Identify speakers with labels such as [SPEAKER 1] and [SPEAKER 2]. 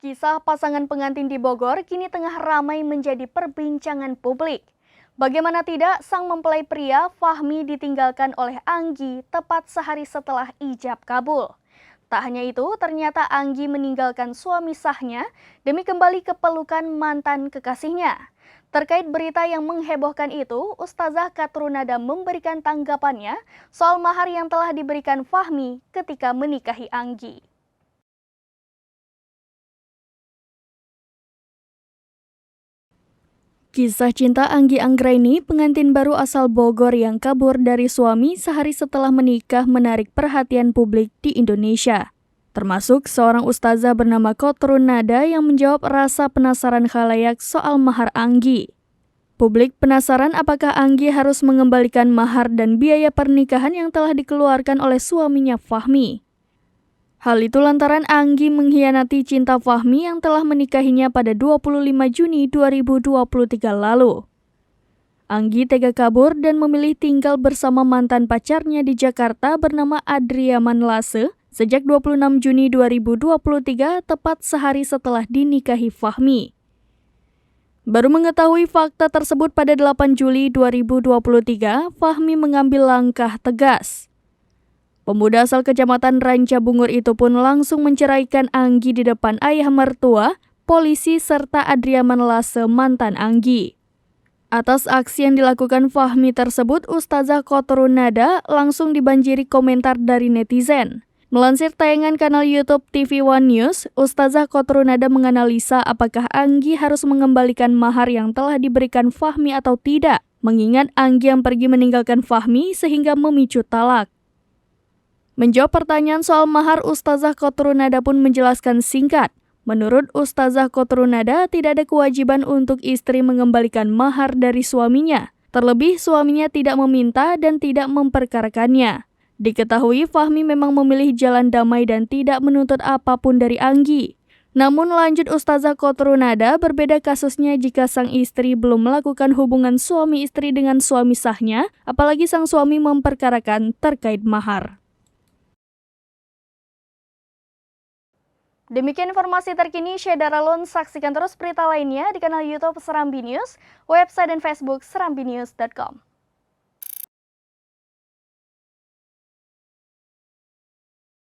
[SPEAKER 1] Kisah pasangan pengantin di Bogor kini tengah ramai menjadi perbincangan publik. Bagaimana tidak, sang mempelai pria Fahmi ditinggalkan oleh Anggi tepat sehari setelah ijab kabul. Tak hanya itu, ternyata Anggi meninggalkan suami sahnya demi kembali ke pelukan mantan kekasihnya. Terkait berita yang menghebohkan itu, Ustazah Katrunada memberikan tanggapannya soal mahar yang telah diberikan Fahmi ketika menikahi Anggi. Kisah cinta Anggi Anggraini, pengantin baru asal Bogor yang kabur dari suami sehari setelah menikah menarik perhatian publik di Indonesia. Termasuk seorang ustazah bernama Kotrunada yang menjawab rasa penasaran khalayak soal mahar Anggi. Publik penasaran apakah Anggi harus mengembalikan mahar dan biaya pernikahan yang telah dikeluarkan oleh suaminya Fahmi. Hal itu lantaran Anggi mengkhianati cinta Fahmi yang telah menikahinya pada 25 Juni 2023 lalu. Anggi tega kabur dan memilih tinggal bersama mantan pacarnya di Jakarta bernama Adriaman Lase sejak 26 Juni 2023, tepat sehari setelah dinikahi Fahmi. Baru mengetahui fakta tersebut pada 8 Juli 2023, Fahmi mengambil langkah tegas. Pemuda asal Kecamatan Ranca Bungur itu pun langsung menceraikan Anggi di depan ayah mertua, polisi, serta Adriaman Lase mantan Anggi. Atas aksi yang dilakukan Fahmi tersebut, Ustazah Kotrunada langsung dibanjiri komentar dari netizen. Melansir tayangan kanal YouTube TV One News, Ustazah Kotrunada menganalisa apakah Anggi harus mengembalikan mahar yang telah diberikan Fahmi atau tidak, mengingat Anggi yang pergi meninggalkan Fahmi sehingga memicu talak. Menjawab pertanyaan soal mahar, Ustazah Kotrunada pun menjelaskan singkat. Menurut Ustazah Kotrunada, tidak ada kewajiban untuk istri mengembalikan mahar dari suaminya. Terlebih suaminya tidak meminta dan tidak memperkarakannya. Diketahui Fahmi memang memilih jalan damai dan tidak menuntut apapun dari Anggi. Namun lanjut Ustazah Kotrunada, berbeda kasusnya jika sang istri belum melakukan hubungan suami istri dengan suami sahnya, apalagi sang suami memperkarakan terkait mahar. Demikian informasi terkini, Syedara Lun. Saksikan terus berita lainnya di kanal YouTube Serambi News, website dan Facebook serambinews.com.